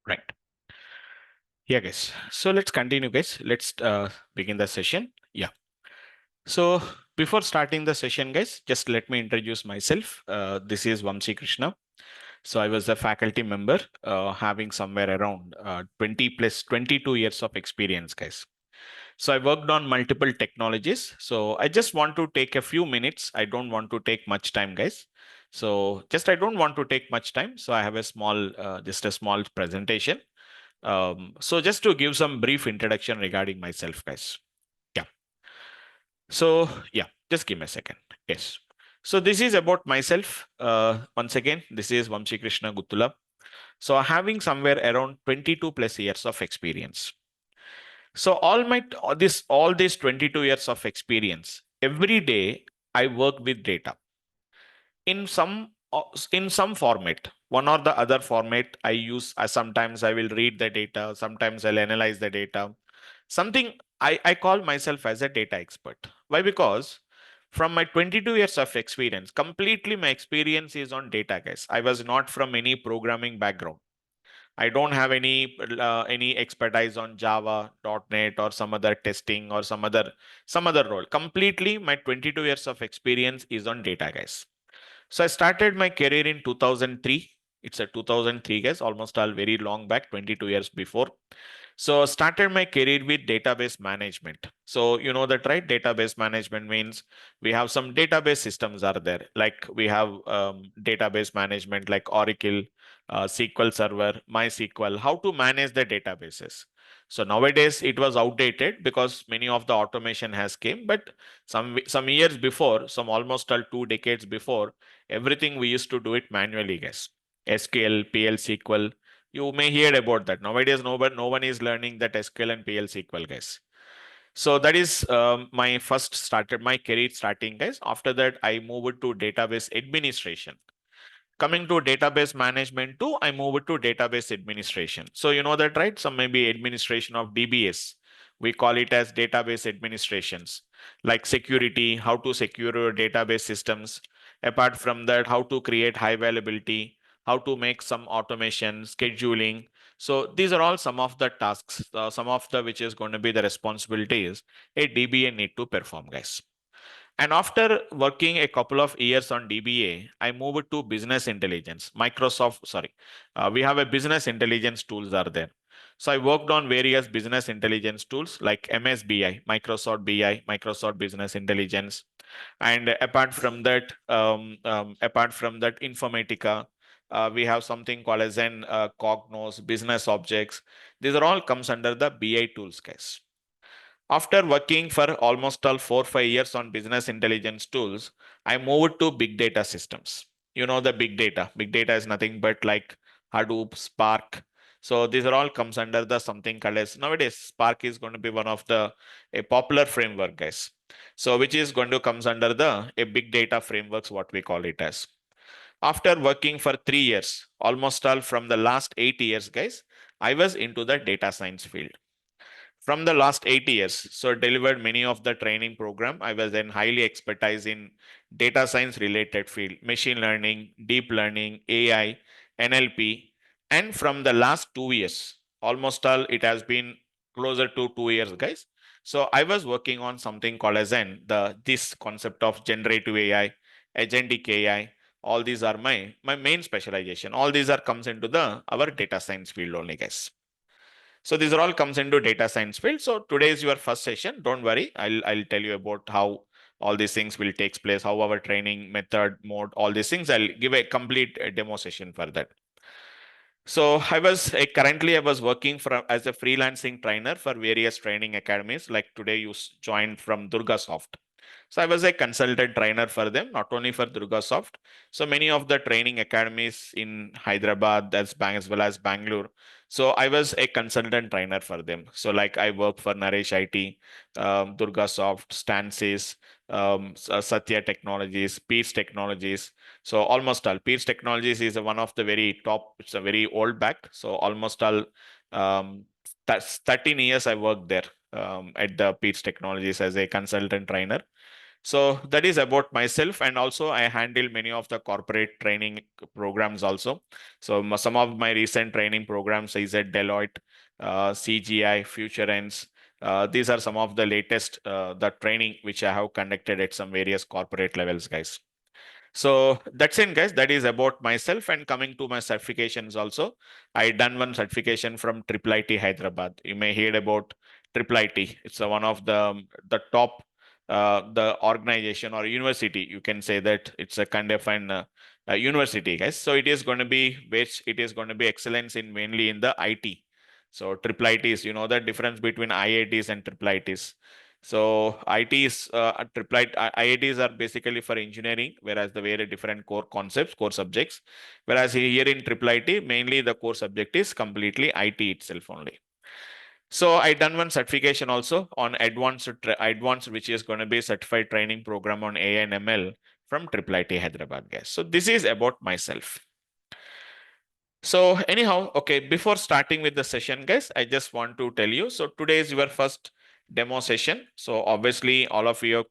Right. Yeah, guys. So let's continue, guys. Let's begin the session. Yeah. So before starting the session, guys, just let me introduce myself. This is Vamsi Krishna. So I was a faculty member, having somewhere around 20 plus 22 years of experience, guys. So I worked on multiple technologies. So I just want to take a few minutes. I don't want to take much time, guys. So just I don't want to take much time. So I have a small, just a small presentation. So just to give some brief introduction regarding myself, guys. Yeah. So yeah, just give me a second. Yes. So this is about myself. Once again, this is Vamsi Krishna Guttula. So having somewhere around 22 plus years of experience. So all these 22 years of experience, every day I work with data in some format, one or the other format I use. Sometimes I will read the data, sometimes I'll analyze the data. Something I call myself as a data expert. Why? Because from my 22 years of experience, completely my experience is on data, guys. I was not from any programming background. I don't have any expertise on Java, .NET, or some other testing or some other role. Completely, my 22 years of experience is on data, guys. So I started my career in 2003. It's a 2003, guys, almost all very long back, 22 years before. So started my career with database management. So you know that, right? Database management means we have some database systems are there. Like we have database management like Oracle, SQL Server, MySQL, how to manage the databases. So nowadays it was outdated because many of the automation has came, but some years before, some almost all 2 decades before, everything we used to do it manually, guys. SQL, PL SQL, you may hear about that. Nowadays, no one is learning that SQL and PL SQL, guys. So that is my first started my career starting, guys. After that, I moved to database administration. Coming to database management too, I moved to database administration. So you know that, right? Some maybe administration of DBS. We call it as database administrations, like security, how to secure your database systems. Apart from that, how to create high availability, how to make some automation, scheduling. So these are all some of the tasks, some of the which is going to be the responsibilities a DBA need to perform, guys. And after working a couple of years on DBA, I moved to business intelligence. We have a business intelligence tools are there. So I worked on various business intelligence tools like MSBI, Microsoft BI, Microsoft Business Intelligence, and apart from that, Informatica. We have something called as an Cognos, business objects. These are all comes under the BI tools, guys. After working for almost all 4 5 years on business intelligence tools, I moved to big data systems. You know the big data. Big data is nothing but like Hadoop, Spark. So these are all comes under the something called as nowadays Spark is going to be one of the a popular framework, guys. So which is going to comes under the a big data frameworks, what we call it as. After working for 3 years, almost all from the last 8 years, guys, I was into the data science field from the last 8 years. So delivered many of the training program. I was then highly expertise in data science related field, machine learning, deep learning, AI, NLP. And from the last 2 years, almost all it has been closer to 2 years, guys. So I was working on something called as this concept of generative AI, agentic AI. All these are my main specialization. All these are comes into the our data science field only, guys. So these are all comes into data science field. So today is your first session. Don't worry. I'll tell you about how all these things will take place, how our training method, mode, all these things. I'll give a complete demo session for that. So currently I was working as a freelancing trainer for various training academies. Like today you joined from DurgaSoft. So I was a consultant trainer for them, not only for DurgaSoft. So many of the training academies in Hyderabad, as well as Bangalore. So I was a consultant trainer for them. So like I work for Naresh IT, DurgaSoft, Stansis, Satya Technologies, Peace Technologies. So almost all Peace Technologies is one of the very top. It's a very old back. So almost all that's 13 years I worked there at the Peace Technologies as a consultant trainer. So that is about myself, and also I handle many of the corporate training programs also. So some of my recent training programs is at Deloitte, CGI, Future Ends. These are some of the latest the training which I have conducted at some various corporate levels, guys. So that's it, guys. That is about myself. And coming to my certifications also, I done one certification from Triple IT Hyderabad. You may hear about Triple IT. It's one of the top the organization or university. You can say that it's a kind of an university, guys. So it is going to be which it is going to be excellence in mainly in the IT. So Triple ITs, you know the difference between IITs and Triple ITs. So ITs, IITs are basically for engineering, whereas the very different core concepts, core subjects. Whereas here in Triple IT, mainly the core subject is completely IT itself only. So I done one certification also on advanced, which is going to be certified training program on AI and ML from Triple IT Hyderabad, guys. So this is about myself. So anyhow, okay, before starting with the session, guys, I just want to tell you. So today is your first demo session. So obviously all of you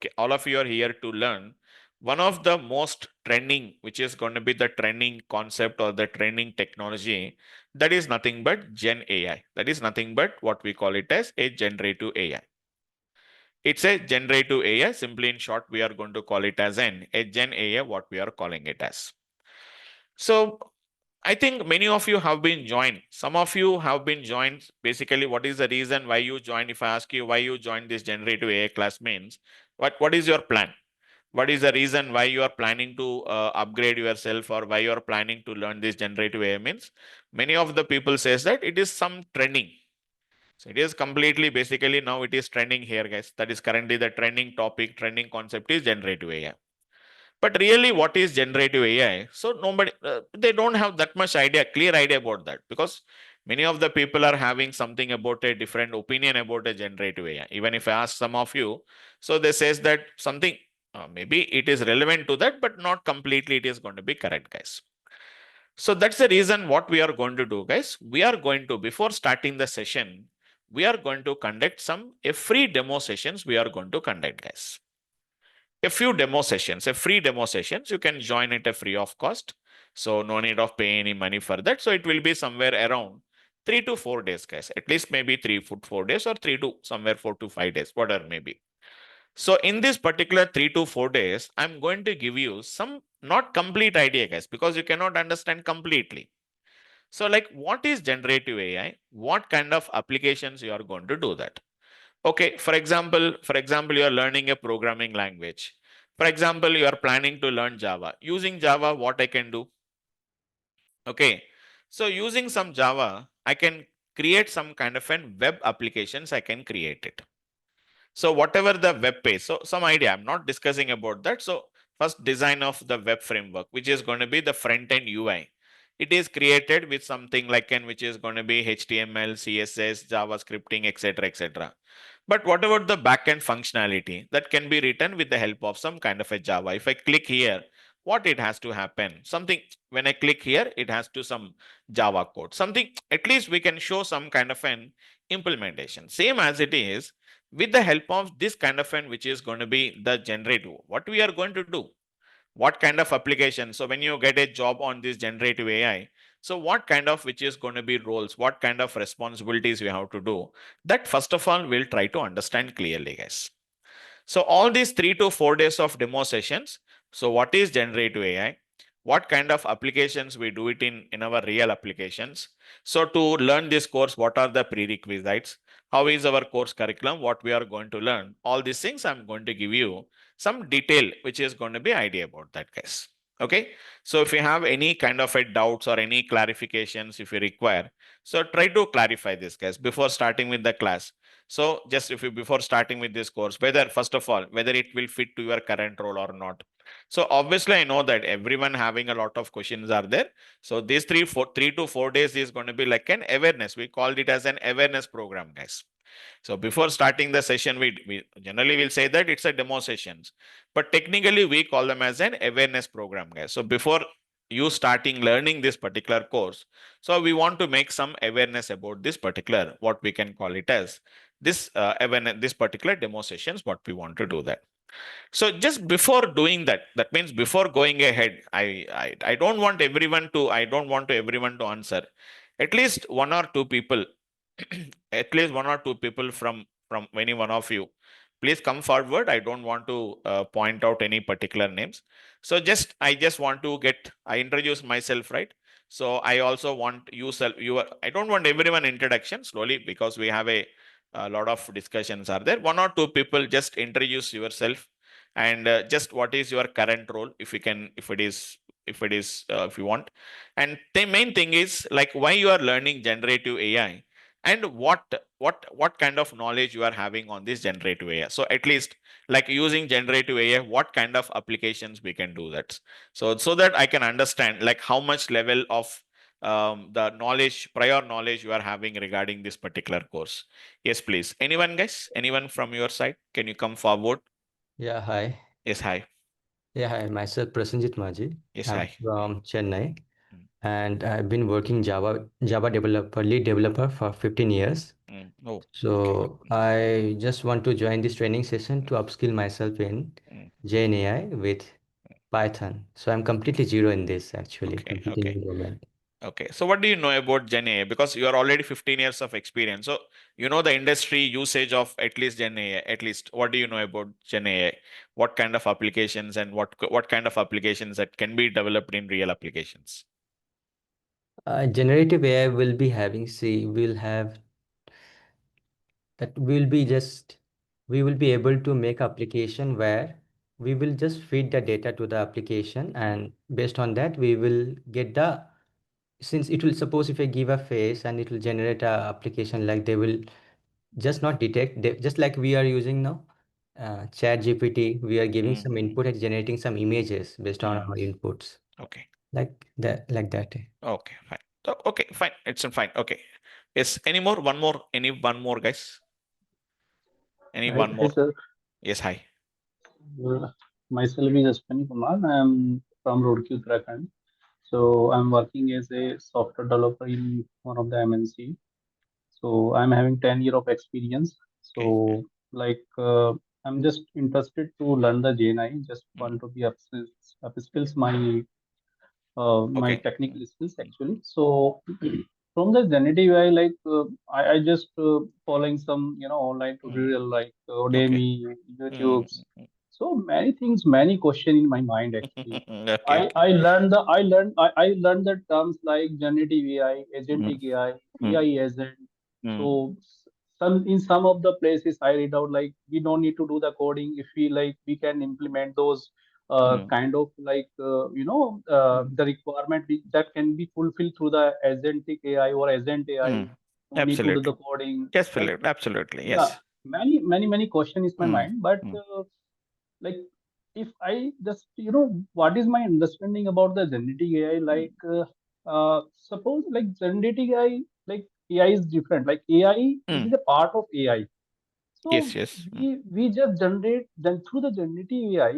are here to learn one of the most trending, which is going to be the trending concept or the trending technology. That is nothing but Gen AI. That is nothing but what we call it as a generative AI. It's a generative AI. Simply in short, we are going to call it as a Gen AI, what we are calling it as. So I think many of you have been joined. Some of you have been joined. Basically, what is the reason why you joined? If I ask you why you joined this generative AI class means, what is your plan? What is the reason why you are planning to upgrade yourself, or why you are planning to learn this generative AI means? Many of the people says that it is some trending. So it is completely basically now it is trending here, guys. That is currently the trending topic, trending concept is generative AI. But really, what is generative AI? So nobody, they don't have that much idea, clear idea about that, because many of the people are having something about a different opinion about a generative AI. Even if I ask some of you, so they says that something maybe it is relevant to that, but not completely. It is going to be correct, guys. So that's the reason what we are going to do, guys. We are going to before starting the session, we are going to conduct some a free demo sessions. We are going to conduct, guys, a few demo sessions, a free demo sessions. You can join it a free of cost. So no need of pay any money for that. So it will be somewhere around 3 to 4 days, guys. At least maybe 3 to 4 days, or 4 to 5 days, whatever maybe. So in this particular 3 to 4 days, I'm going to give you some not complete idea, guys, because you cannot understand completely. So like what is generative AI? What kind of applications you are going to do that? Okay, for example, you are learning a programming language. For example, you are planning to learn Java. Using Java, what I can do? Okay, so using some Java, I can create some kind of an web applications. I can create it. So whatever the web page, so some idea. I'm not discussing about that. So first design of the web framework, which is going to be the front end UI. It is created with something like an which is going to be HTML, CSS, JavaScripting, etc., etc. But what about the backend functionality that can be written with the help of some kind of a Java? If I click here, what it has to happen? Something when I click here, it has to some Java code. Something at least we can show some kind of an implementation. Same as it is with the help of this kind of an which is going to be the generative. What we are going to do? What kind of application? So when you get a job on this generative AI, so what kind of which is going to be roles, what kind of responsibilities we have to do, that first of all we'll try to understand clearly, guys. So all these 3 to 4 days of demo sessions. So what is generative AI? What kind of applications we do it in our real applications? So to learn this course, what are the prerequisites? How is our course curriculum? What we are going to learn? All these things I'm going to give you some detail, which is going to be idea about that, guys. Okay. So if you have any kind of a doubts or any clarifications, if you require, so try to clarify this, guys, before starting with the class. So just if you before starting with this course, whether first of all, whether it will fit to your current role or not. So obviously, I know that everyone having a lot of questions are there. So these 3 to 4 days is going to be like an awareness. We called it as an awareness program, guys. So before starting the session, we generally will say that it's a demo sessions, but technically we call them as an awareness program, guys. So before you starting learning this particular course, so we want to make some awareness about this particular, what we can call it as this awareness, this particular demo sessions, what we want to do that. So just before doing that, that means before going ahead, I don't want everyone to, I don't want to everyone to answer. At least one or two people, at least one or two people from any one of you, please come forward. I don't want to point out any particular names. So just I just want to get, I introduce myself, right? So I also want you self, you are, I don't want everyone introduction slowly because we have a lot of discussions are there. One or two people just introduce yourself, and just what is your current role, if you can, if it is, if you want. And the main thing is like why you are learning generative AI, and what kind of knowledge you are having on this generative AI. So at least like using generative AI, what kind of applications we can do that. So that I can understand like how much level of the knowledge, prior knowledge you are having regarding this particular course. Yes, please. Anyone, guys? Anyone from your side? Can you come forward? Yeah, hi. Yes, hi. Yeah, hi. Myself, Prasenjit Maji. Yes, I'm hi. from Chennai, Mm, and I've been working Java developer, lead developer for 15 years. Oh, okay. So I just want to join this training session to upskill myself in Mm, Gen AI with Python. So I'm completely zero in this, actually, okay, completely okay, new domain. okay. So what do you know about Gen AI? Because you are already 15 years of experience. So you know the industry usage of at least Gen AI. At least what do you know about Gen AI? What kind of applications, and what kind of applications that can be developed in real applications? Generative AI will be having, see, we'll have that will be just we will be able to make application where we will just feed the data to the application, and based on that we will get the, since it will, suppose if I give a face and it will generate a application, like they will just not detect they, just like we are using now chat gpt, we are giving Mm, some input and generating some images based on mm, our inputs, okay, like that. okay, fine. So, okay, fine. It's fine. Okay. Yes. Any more? One more? Any one more, guys? Any Hi, one hi more? sir. Yes, hi. Myself is Ashwini Kumar. I'm from Roorkee, Uttarakhand. So I'm working as a software developer in one of the MNC. So I'm having 10 year of experience. Okay. So like I'm just interested to learn the JNI. Just Mm, want to be upskills my okay. technical Mm, skills mm, actually. So from the generative AI, like I just following some online mm, tutorial like okay. Udemy, Mm, YouTube's. mm, So many things, many question in my mind actually. okay. Okay. I learned the terms like generative AI, Mm, agentic AI, mm, AI agent. mm, So some of the places I read out like we don't need to do the coding if we like we can implement those mm, kind of like mm, the requirement that can be fulfilled through the agentic AI or agent AI. mm. No need to do Absolutely. the coding. Like Absolutely. Absolutely. yeah, Yes. many question is my Mm, mind, but mm, like if I just what is my understanding about the generative AI? mm, Like suppose like generative AI, like AI is different. Like AI, it mm. is a part of AI. Yes. So Yes. Mm, we just generate, then through the generative AI,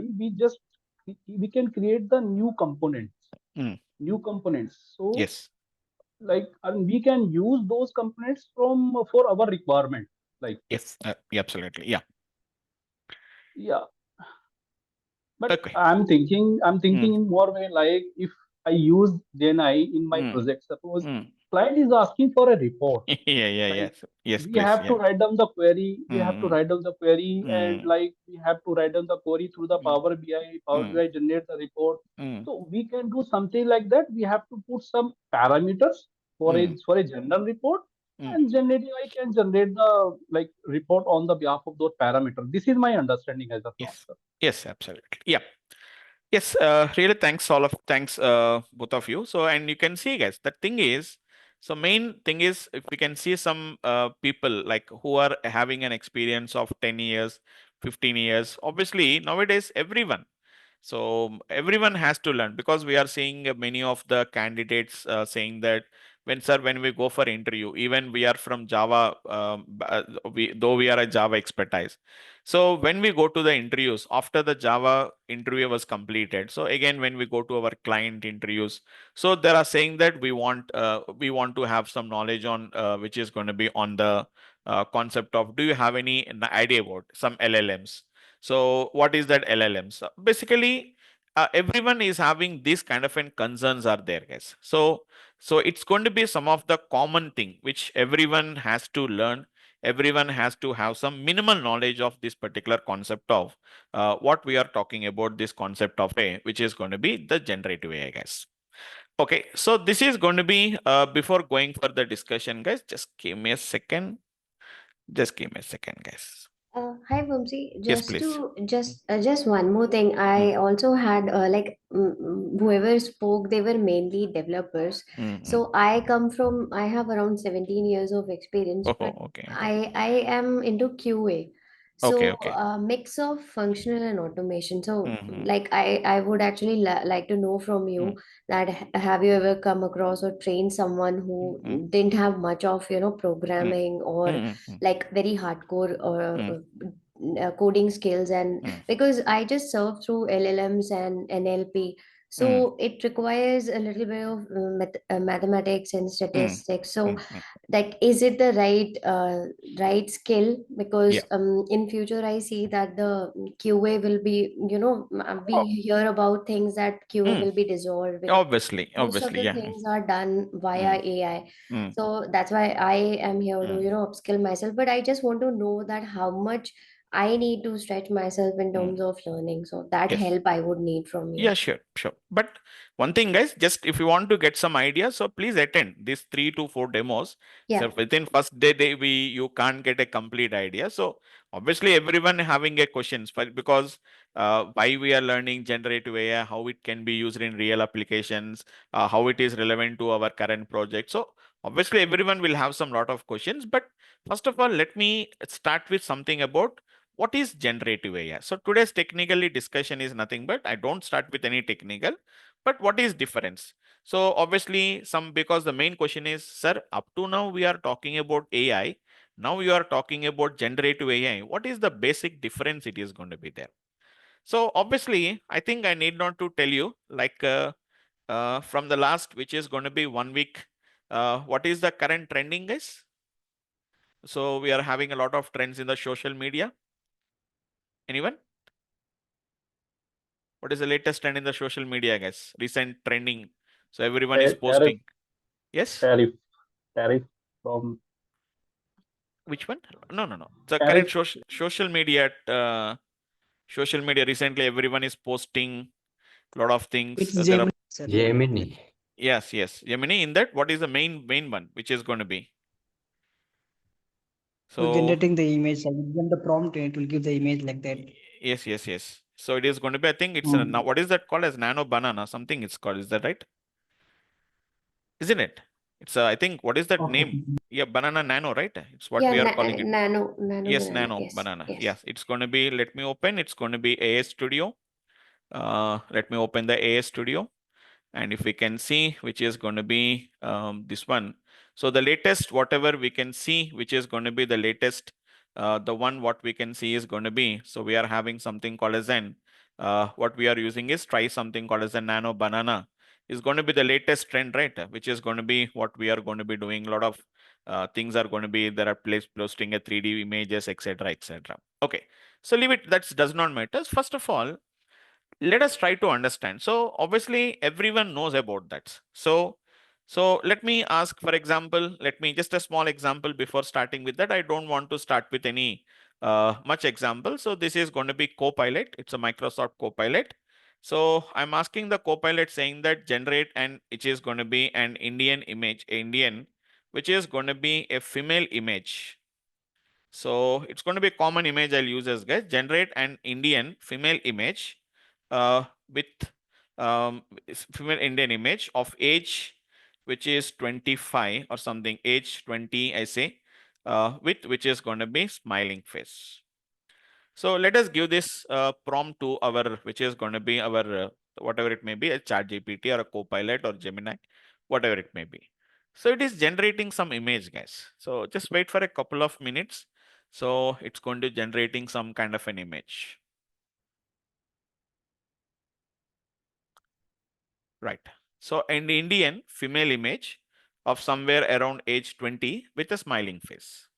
we can create the mm. new components. So Yes. like and we can use those components from for our requirement. Like Yes. Yeah, absolutely. Yeah. yeah, but Okay. I'm Mm, thinking in more way like if I use GenAI in my mm, project, suppose mm. client is asking for a report. Yeah. Yeah. Like Yes. Yes, we please. have to Yeah. write down the query, Mm, and mm, like we have to write down the query through the mm, Power mm, BI generate the report. mm, So we can do something like that. We have to put some parameters mm, for a general report, mm. and generative I can generate the like report on the behalf of those parameters. This is my understanding as of now, Yes. sir. Yes, absolutely. Yeah. Yes, really thanks both of you. So and you can see, guys, the thing is, so main thing is if we can see some people like who are having an experience of 10 years, 15 years, obviously nowadays everyone. So everyone has to learn because we are seeing many of the candidates saying that when we go for interview, even we are from Java, we though we are a Java expertise. So when we go to the interviews after the Java interview was completed, so again when we go to our client interviews, so they are saying that we want to have some knowledge on which is going to be on the concept of do you have any idea about some LLMs. So what is that LLM? So basically, everyone is having these kind of concerns are there, guys. So it's going to be some of the common thing which everyone has to learn. Everyone has to have some minimal knowledge of this particular concept of what we are talking about. This concept of AI, which is going to be the generative AI, guys. Okay, so this is going to be before going for the discussion, guys. Just give me a second. Just give me a second, guys. Hi Vamsi, Yes, just please. to just one more thing. I also had whoever spoke, they were mainly developers. So I have around 17 years of experience, Oh, but okay. I am into QA. Okay, So okay. a mix of functional and automation. So Mm-hmm. like I would actually like to know from you that have you ever come across or trained someone who didn't have much of programming or like very hardcore or coding skills, and because I just serve through LLMs and NLP, so it requires a little bit of mathematics and statistics. So like is it the right skill? Yeah. Because in future I see that the QA will be, we Oh, hear about things that QA will be dissolved because obviously, most of the yeah. things are done via AI. So that's why I am here to, upskill myself. But I just want to know that how much I need to stretch myself in terms of learning. So that Yes. help I would need from you. Yeah, sure, sure. But one thing, guys, just if you want to get some ideas, so please attend these 3 to 4 demos. So Yeah. within first day, you can't get a complete idea. So obviously, everyone having a questions because why we are learning generative AI, how it can be used in real applications, how it is relevant to our current project. So obviously, everyone will have some lot of questions. But first of all, let me start with something about what is generative AI. So today's technically discussion is nothing but I don't start with any technical, but what is difference? So obviously because the main question is, sir, up to now we are talking about AI. Now you are talking about generative AI. What is the basic difference it is going to be there? So obviously, I think I need not to tell you like from the last, which is going to be 1 week, what is the current trending, guys? So we are having a lot of trends in the social media. Anyone? What is the latest trend in the social media, guys? Recent trending. So everyone is Tariff, posting. Yes. tariff from Which one? No, no, no. The current tariff. social media. Social media recently, everyone is posting a lot of things. It's There are Gemini, sir. Gemini. yes. Gemini. In that, what is the main one, which is going to be? For So generating the image, like given the prompt, it will give the image like that. yes. So it is going to be. I think it's now. Mm. What is that called as nano banana? Something it's called. Is that right? Isn't it? It's I think what is that Okay. name? Yeah, banana nano, right? It's what Yeah, we are calling it. nano Yes, banana. nano Yes, banana. yes. Yes, it's going to be. Let me open. It's going to be AS Studio. Let me open the AS Studio. And if we can see, which is going to be this one. So the latest, whatever we can see, which is going to be the latest, the one what we can see is going to be. So we are having something called as an, what we are using is try something called as a nano banana is going to be the latest trend, right? Which is going to be what we are going to be doing. A lot of things are going to be, there are posting a 3D images, etc., etc. Okay, so leave it, that does not matter. First of all, let us try to understand. So obviously everyone knows about that. So let me ask, for example, let me just a small example before starting with that. I don't want to start with any much example. So this is going to be Copilot. It's a Microsoft Copilot. So I'm asking the Copilot saying that generate, and it is going to be an Indian image, Indian, which is going to be a female image. So it's going to be a common image I'll use as, guys, generate an Indian female image with female Indian image of age, which is 25 or something, age 20, I say, with which is going to be smiling face. So let us give this prompt to our, which is going to be our, whatever it may be, a ChatGPT or a Copilot or Gemini, whatever it may be. So it is generating some image, guys. So just wait for a couple of minutes. So it's going to generating some kind of an image. Right. So an Indian female image of somewhere around age 20 with a smiling face.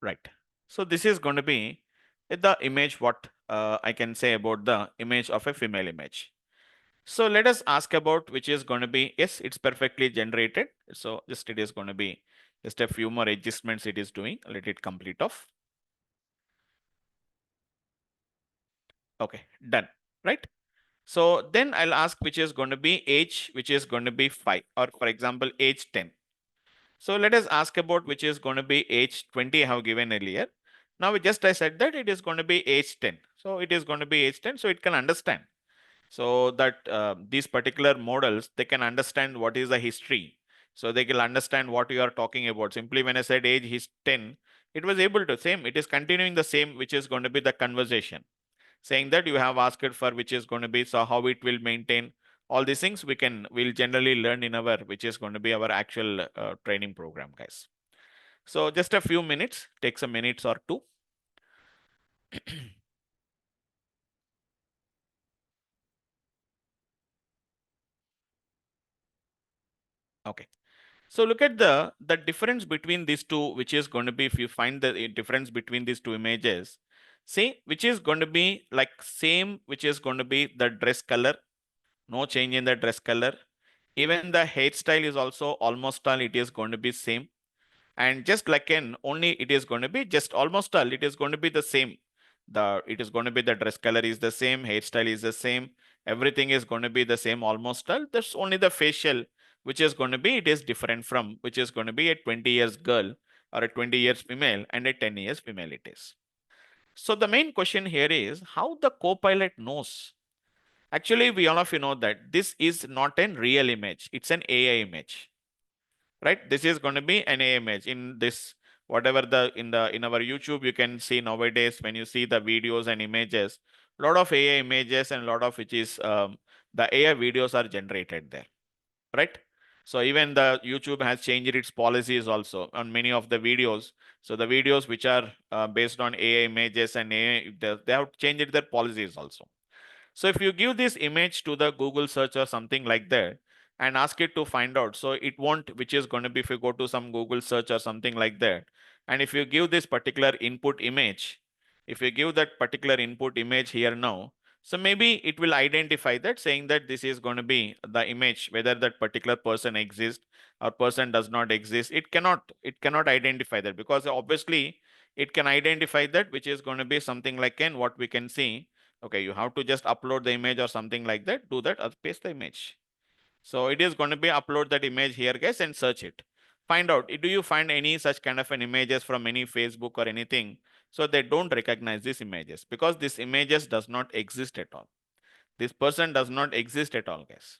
Right. So this is going to be the image, what I can say about the image of a female image. So let us ask about which is going to be, yes, it's perfectly generated. So just it is going to be just a few more adjustments it is doing. Let it complete off. Okay, done, right? So then I'll ask which is going to be age, which is going to be 5, or for example, age 10. So let us ask about which is going to be age 20 I have given earlier. Now just I said that it is going to be age 10. So it is going to be age 10, so it can understand. So that these particular models, they can understand what is the history. So they can understand what you are talking about. Simply when I said age is 10, it was able to, same, it is continuing the same, which is going to be the conversation. Saying that you have asked for which is going to be, so how it will maintain. All these things we'll generally learn in our, which is going to be our actual training program, guys. So just a few minutes, takes a minute or two. Okay. So look at the difference between these two, which is going to be, if you find the difference between these two images, see, which is going to be like same, which is going to be the dress color, no change in the dress color. Even the hairstyle is also almost all, it is going to be same. And just like an, only it is going to be just almost all, it is going to be the same. It is going to be the dress color is the same, hairstyle is the same, everything is going to be the same almost all. There's only the facial, which is going to be, it is different from, which is going to be a 20 years girl or a 20 years female and a 10 years female it is. So the main question here is how the Copilot knows. Actually, we all of you know that this is not a real image, it's an AI image, right? This is going to be an AI image. In this, whatever in our YouTube, you can see nowadays when you see the videos and images, a lot of AI images and a lot of which is the AI videos are generated there, right? So even the YouTube has changed its policies also on many of the videos. So the videos which are based on AI images and AI, they have changed their policies also. So if you give this image to the Google search or something like that and ask it to find out, so it won't, which is going to be, if you go to some Google search or something like that, and if you give this particular input image, if you give that particular input image here now, so maybe it will identify that, saying that this is going to be the image, whether that particular person exists or person does not exist. It cannot identify that, because obviously it can identify that, which is going to be something like what we can see. Okay, you have to just upload the image or something like that, do that or paste the image. So it is going to be upload that image here, guys, and search it. Find out, do you find any such kind of an images from any Facebook or anything? So they don't recognize these images, because these images does not exist at all. This person does not exist at all, guys.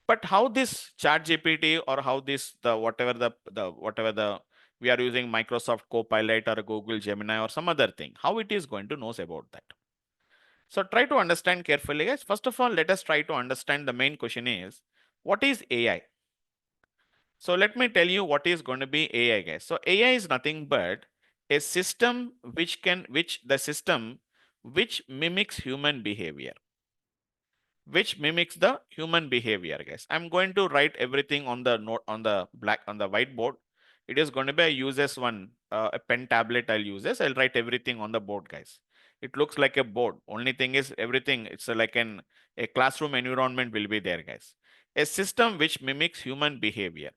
But how this ChatGPT or how this, whatever the we are using Microsoft Copilot or Google Gemini or some other thing, how it is going to knows about that? So try to understand carefully, guys. First of all, let us try to understand the main question is, what is AI? So let me tell you what is going to be AI, guys. So AI is nothing but a system which mimics human behavior. Which mimics the human behavior, guys. I'm going to write everything on the note on the whiteboard. It is going to be a uses one, a pen tablet I'll use this. I'll write everything on the board, guys. It looks like a board. Only thing is everything, it's like a classroom environment will be there, guys. A system which mimics human behavior.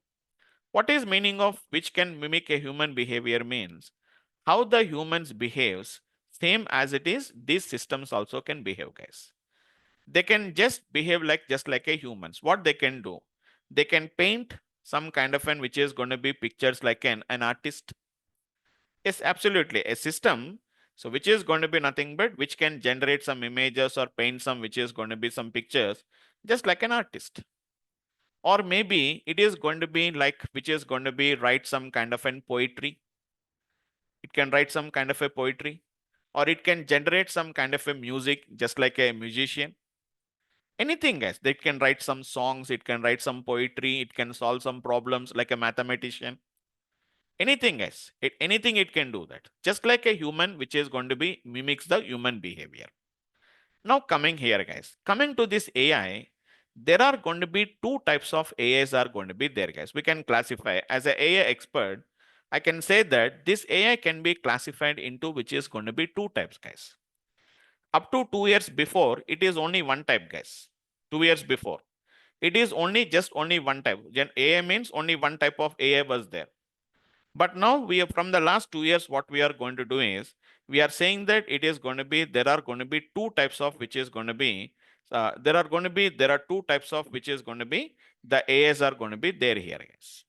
What is meaning of which can mimic a human behavior means how the humans behaves same as it is, these systems also can behave, guys. They can just behave just like a humans. What they can do, they can paint some kind of which is going to be pictures like an artist. Yes, absolutely, a system, so which is going to be nothing but which can generate some images or paint some, which is going to be some pictures just like an artist. Or maybe it is going to be like which is going to be write some kind of an poetry. It can write some kind of a poetry, or it can generate some kind of a music just like a musician. Anything, guys. They can write some songs, it can write some poetry, it can solve some problems like a mathematician. Anything, guys. Anything it can do that. Just like a human, which is going to be mimics the human behavior. Now coming here, guys. Coming to this AI, there are going to be two types of AIs are going to be there, guys. We can classify as an AI expert. I can say that this AI can be classified into which is going to be two types, guys. Up to 2 years before, it is only one type, guys. 2 years before, it is only one type. AI means only one type of AI was there. But now we are from the last 2 years, what we are going to do is we are saying that it is going to be, there are going to be two types of which is going to be, there are two types of which is going to be, the AIs are going to be there here, guys.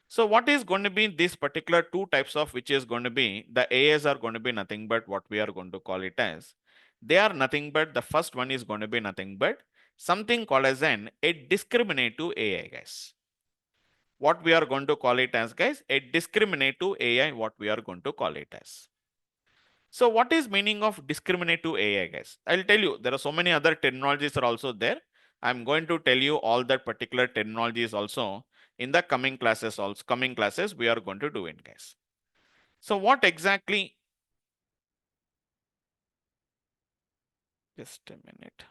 So what is going to be this particular two types of which is going to be, the AIs are going to be nothing but what we are going to call it as, they are nothing but, the first one is going to be nothing but something called as a discriminative AI, guys. What we are going to call it as, guys, a discriminative AI, what we are going to call it as. So what is meaning of discriminative AI, guys? I'll tell you, there are so many other terminologies are also there. I'm going to tell you all that particular terminologies also in the coming classes we are going to do it, guys. So what exactly, just a minute.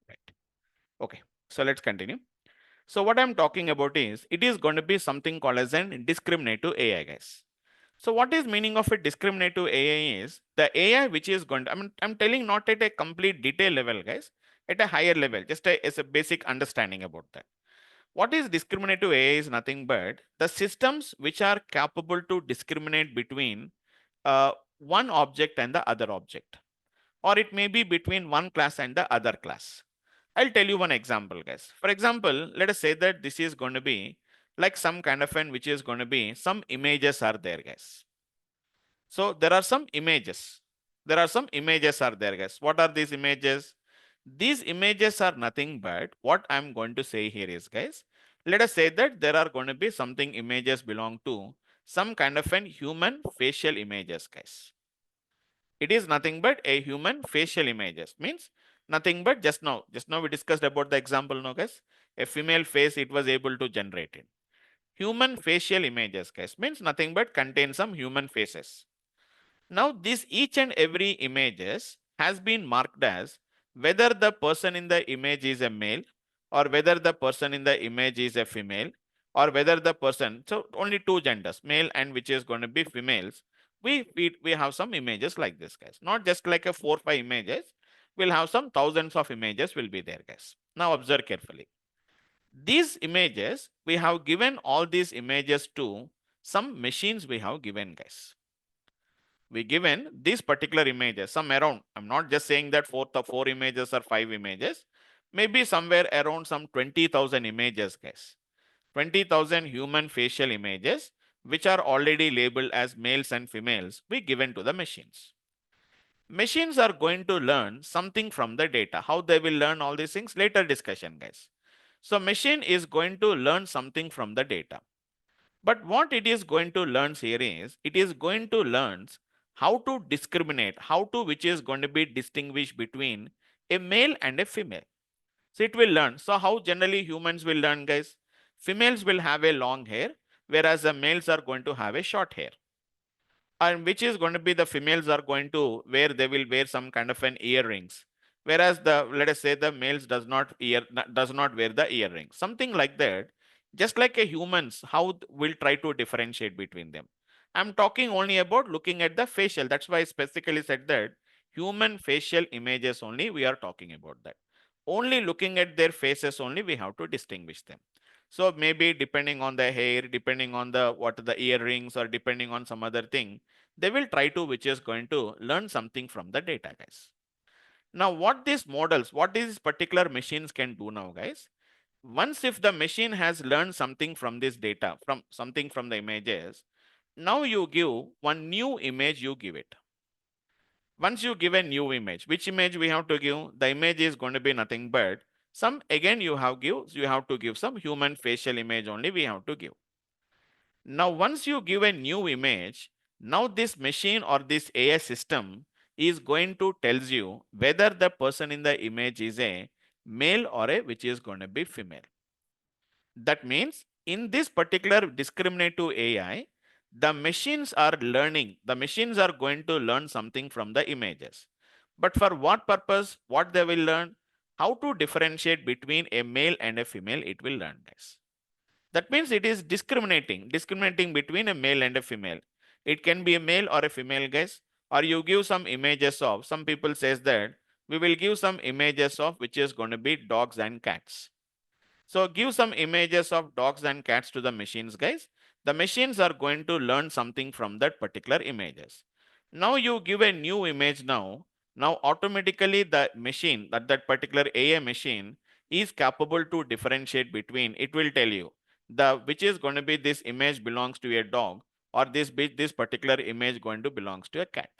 Right. Okay. So let's continue. So what I'm talking about is, it is going to be something called as an discriminative AI, guys. So what is meaning of a discriminative AI is the AI which is going to, I'm telling not at a complete detail level, guys, at a higher level, just as a basic understanding about that. What is discriminative AI is nothing but the systems which are capable to discriminate between one object and the other object, or it may be between one class and the other class. I'll tell you one example, guys. For example, let us say that this is going to be like some kind of an which is going to be some images are there, guys. So there are some images. There are some images are there, guys. What are these images? These images are nothing but what I'm going to say here is, guys, let us say that there are going to be something images belong to some kind of an human facial images, guys. It is nothing but a human facial images, means nothing but just now we discussed about the example, no, guys, a female face it was able to generate it. Human facial images, guys, means nothing but contain some human faces. Now this each and every images has been marked as whether the person in the image is a male, or whether the person in the image is a female, or whether the person, so only two genders, male and which is going to be females. We have some images like this, guys, not just like a 4-5 images. We'll have some thousands of images will be there, guys. Now observe carefully. These images, we have given all these images to some machines we have given, guys. We given these particular images, some around, I'm not just saying that four images or 5 images, maybe somewhere around some 20,000 images, guys. 20,000 human facial images, which are already labeled as males and females, we given to the machines. Machines are going to learn something from the data. How they will learn all these things? Later discussion, guys. So machine is going to learn something from the data. But what it is going to learn here is, it is going to learn how to discriminate, which is going to be distinguished between a male and a female. So it will learn. So how generally humans will learn, guys? Females will have a long hair, whereas the males are going to have a short hair. And which is going to be, the females are going to wear, they will wear some kind of an earrings, whereas the, let us say, the males does not wear the earrings, something like that. Just like a humans, how will try to differentiate between them. I'm talking only about looking at the facial. That's why I specifically said that human facial images only we are talking about that. Only looking at their faces only we have to distinguish them. So maybe depending on the hair, depending on the earrings, or depending on some other thing, they will try to, which is going to learn something from the data, guys. Now what these models, what these particular machines can do now, guys, once if the machine has learned something from this data, from something from the images, now you give one new image, you give it. Once you give a new image, which image we have to give? The image is going to be nothing but some, again you have to give some human facial image only we have to give. Now once you give a new image, now this machine or this AI system is going to tells you whether the person in the image is a male or a which is going to be female. That means in this particular discriminative AI, the machines are learning. The machines are going to learn something from the images. But for what purpose? What they will learn? How to differentiate between a male and a female, it will learn, guys. That means it is discriminating between a male and a female. It can be a male or a female, guys. Or you give some images of, some people says that we will give some images of which is going to be dogs and cats. So give some images of dogs and cats to the machines, guys. The machines are going to learn something from that particular images. Now you give a new image now. Now automatically the machine, that particular AI machine is capable to differentiate between, it will tell you the which is going to be this image belongs to a dog, or this particular image going to belongs to a cat.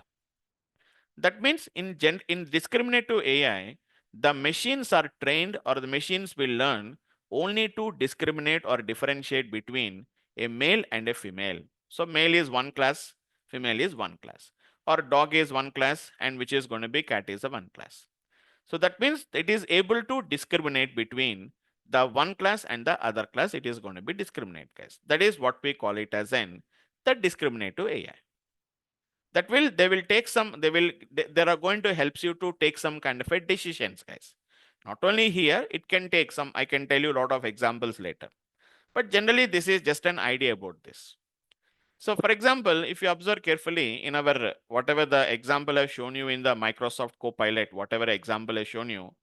That means in discriminative AI, the machines are trained, or the machines will learn only to discriminate or differentiate between a male and a female. So male is one class, female is one class, or dog is one class, and which is going to be cat is a one class. So that means it is able to discriminate between the one class and the other class. It is going to be discriminate, guys. That is what we call it as the discriminative AI. That will, they will take some, they are going to help you to take some kind of a decisions, guys. Not only here, it can take some, I can tell you a lot of examples later, but generally this is just an idea about this. So for example, if you observe carefully in our, whatever the example I've shown you in the Microsoft Copilot, whatever example I've shown you,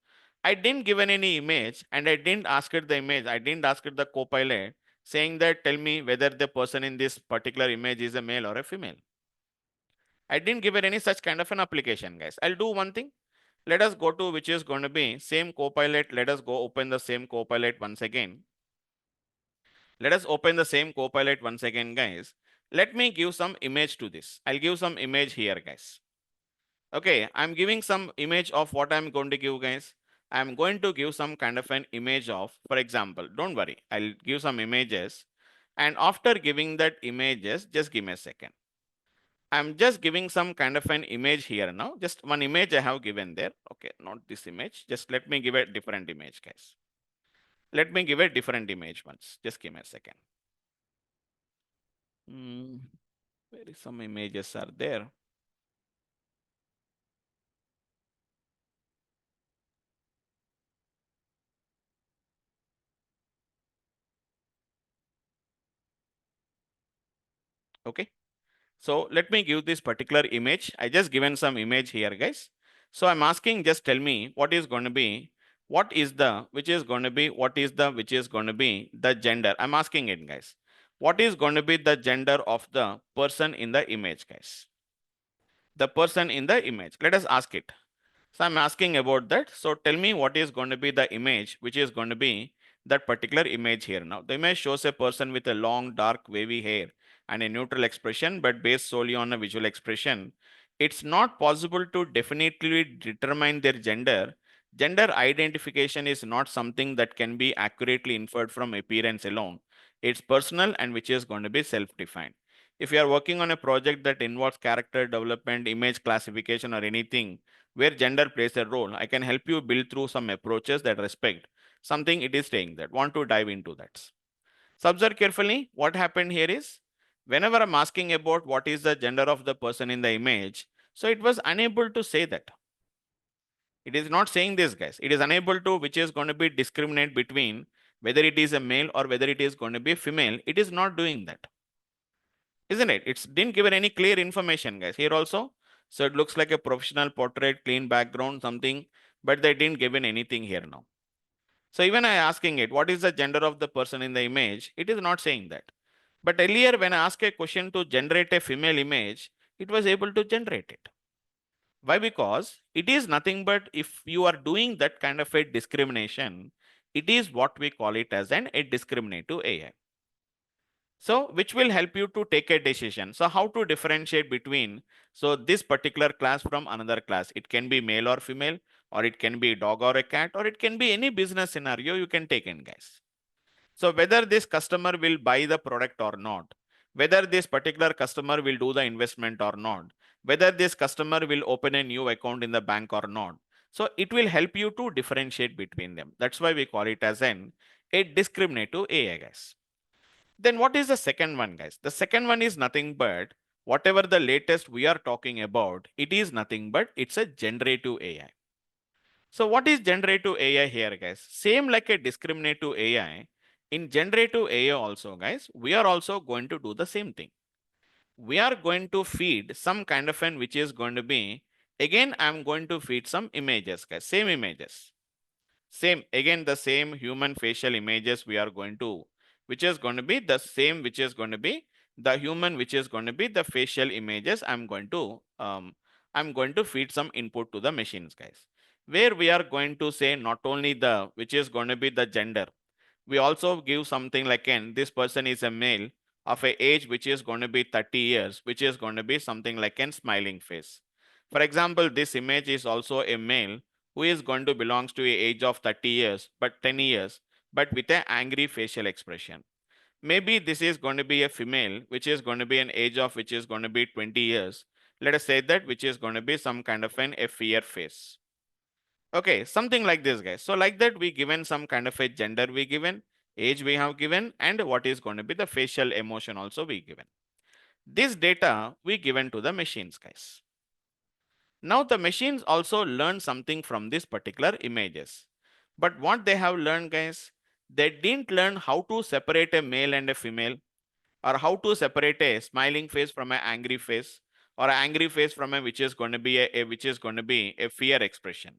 I didn't given any image, and I didn't ask it the image, I didn't ask it the Copilot saying that tell me whether the person in this particular image is a male or a female. I didn't give it any such kind of an application, guys. I'll do one thing. Let us go to which is going to be same Copilot. Let us go open the same Copilot once again. Let us open the same Copilot once again, guys. Let me give some image to this. I'll give some image here, guys. Okay, I'm giving some image of what I'm going to give, guys. I'm going to give some kind of an image of, for example, don't worry, I'll give some images. And after giving that images, just give me a second. I'm just giving some kind of an image here now. Just one image I have given there. Okay, not this image. Just let me give a different image, guys. Let me give a different image once. Just give me a second. Where is some images are there? Okay. So let me give this particular image. I just given some image here, guys. So I'm asking, just tell me what is going to be, what is the, which is going to be, what is the, which is going to be the gender. I'm asking it, guys. What is going to be the gender of the person in the image, guys? The person in the image. Let us ask it. So I'm asking about that. So tell me what is going to be the image, which is going to be that particular image here. Now the image shows a person with a long, dark, wavy hair and a neutral expression, but based solely on a visual expression. It's not possible to definitely determine their gender. Gender identification is not something that can be accurately inferred from appearance alone. It's personal and which is going to be self-defined. If you are working on a project that involves character development, image classification, or anything where gender plays a role, I can help you build through some approaches that respect something it is saying that. Want to dive into that. So observe carefully what happened here is, whenever I'm asking about what is the gender of the person in the image, so it was unable to say that. It is not saying this, guys. It is unable to, which is going to be discriminate between whether it is a male or whether it is going to be a female. It is not doing that. Isn't it? It didn't give any clear information, guys. Here also, so it looks like a professional portrait, clean background, something, but they didn't give in anything here now. So even I asking it, what is the gender of the person in the image? It is not saying that. But earlier when I asked a question to generate a female image, it was able to generate it. Why? Because it is nothing but if you are doing that kind of a discrimination, it is what we call it as a discriminative AI. So which will help you to take a decision. So how to differentiate between, so this particular class from another class. It can be male or female, or it can be a dog or a cat, or it can be any business scenario you can take in, guys. So whether this customer will buy the product or not, whether this particular customer will do the investment or not, whether this customer will open a new account in the bank or not. So it will help you to differentiate between them. That's why we call it as an a discriminative AI, guys. Then what is the second one, guys? The second one is nothing but whatever the latest we are talking about, it is nothing but it's a generative AI. So what is generative AI here, guys? Same like a discriminative AI. In generative AI also, guys, we are also going to do the same thing. We are going to feed some kind of an which is going to be, again, I'm going to feed some images, guys, same images. Same, again, the same human facial images we are going to, which is going to be the same, which is going to be the human, which is going to be the facial images. I'm going to feed some input to the machines, guys, where we are going to say not only the, which is going to be the gender, we also give something like this person is a male of a age which is going to be 30 years, which is going to be something like a smiling face. For example, this image is also a male who is going to belongs to a age of 30 years, but 10 years, but with an angry facial expression. Maybe this is going to be a female, which is going to be an age of which is going to be 20 years. Let us say that which is going to be some kind of a fear face. Okay, something like this, guys. So like that, we given some kind of a gender we given, age we have given, and what is going to be the facial emotion also we given. This data we given to the machines, guys. Now the machines also learn something from these particular images. But what they have learned, guys, they didn't learn how to separate a male and a female, or how to separate a smiling face from an angry face, or an angry face from a which is going to be a fear expression.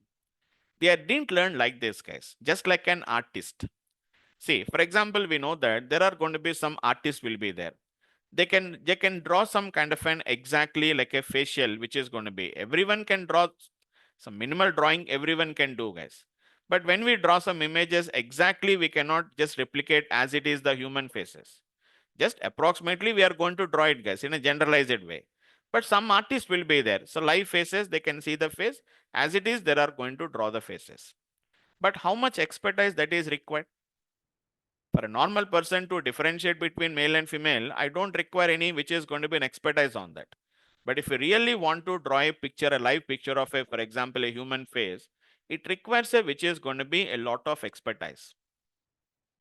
They didn't learn like this, guys, just like an artist. See, for example, we know that there are going to be some artists will be there. They can draw some kind of an exactly like a facial, which is going to be, everyone can draw some minimal drawing, everyone can do, guys. But when we draw some images, exactly we cannot just replicate as it is the human faces. Just approximately we are going to draw it, guys, in a generalized way. But some artists will be there. So live faces, they can see the face as it is, they are going to draw the faces. But how much expertise that is required? For a normal person to differentiate between male and female, I don't require any which is going to be an expertise on that. But if you really want to draw a picture, a live picture of a, for example, a human face, it requires a which is going to be a lot of expertise,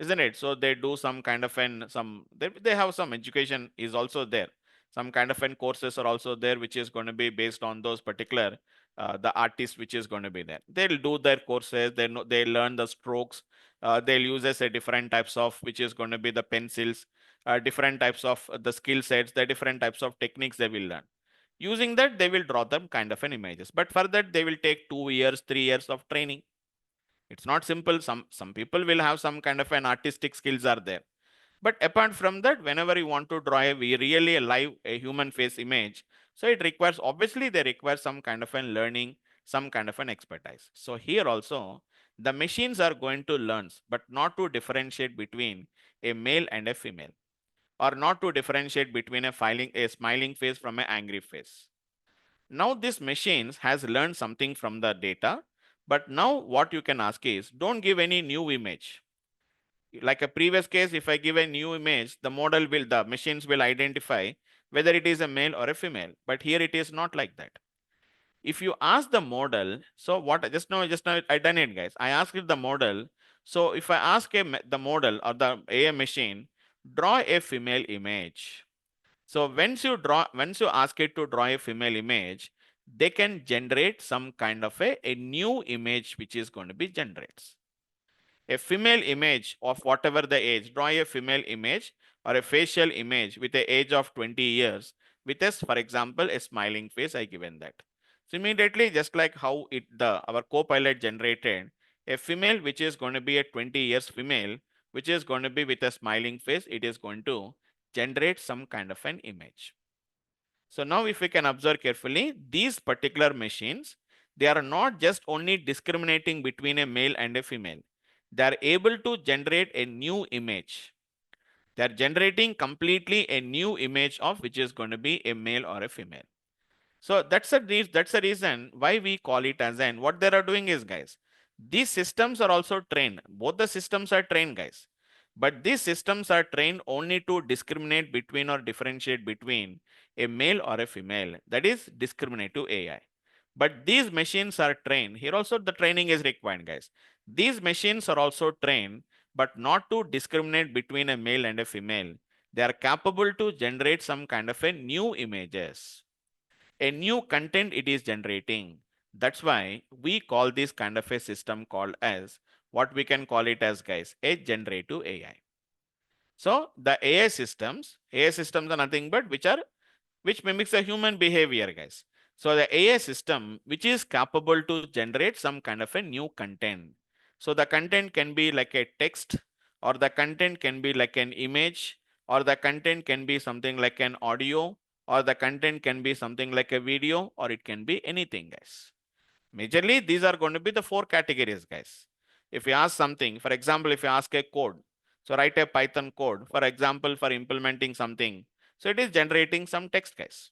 isn't it? So they do some kind of they have some education is also there. Some kind of courses are also there, which is going to be based on those particular the artist which is going to be there. They'll do their courses. They learn the strokes. They'll use a different types of which is going to be the pencils, different types of the skill sets, the different types of techniques they will learn. Using that, they will draw them kind of images. But for that, they will take 2 years, 3 years of training. It's not simple. Some people will have some kind of an artistic skills are there. But apart from that, whenever you want to draw really a live a human face image, so it requires, obviously they require some kind of an learning, some kind of an expertise. So here also the machines are going to learn, but not to differentiate between a male and a female, or not to differentiate between a smiling face from an angry face. Now this machines has learned something from the data, but now what you can ask is, don't give any new image. Like a previous case, if I give a new image, the machines will identify whether it is a male or a female. But here it is not like that. If you ask the model, so what, just now I done it, guys. I asked the model. So if I ask the model or the AI machine, draw a female image. So once you ask it to draw a female image, they can generate some kind of a new image which is going to be generates. A female image of whatever the age, draw a female image or a facial image with the age of 20 years with for example, a smiling face, I given that. So immediately, just like how our copilot generated a female which is going to be a 20 years female, which is going to be with a smiling face, it is going to generate some kind of an image. So now if we can observe carefully, these particular machines, they are not just only discriminating between a male and a female. They are able to generate a new image. They are generating completely a new image of which is going to be a male or a female. So that's the reason why we call it as an, what they are doing is, guys, these systems are also trained. Both the systems are trained, guys. But these systems are trained only to discriminate between or differentiate between a male or a female. That is discriminative AI. But these machines are trained. Here also the training is required, guys. These machines are also trained but not to discriminate between a male and a female. They are capable to generate some kind of a new images, a new content it is generating. That's why we call this kind of a system called as, what we can call it as, guys, a generative AI. So the AI systems are nothing but which mimics a human behavior, guys. So the AI system which is capable to generate some kind of a new content. So the content can be like a text, or the content can be like an image, or the content can be something like an audio, or the content can be something like a video, or it can be anything, guys. Majorly, these are going to be the 4 categories, guys. If you ask something, for example, if you ask a code, so write a Python code, for example, for implementing something. So it is generating some text, guys.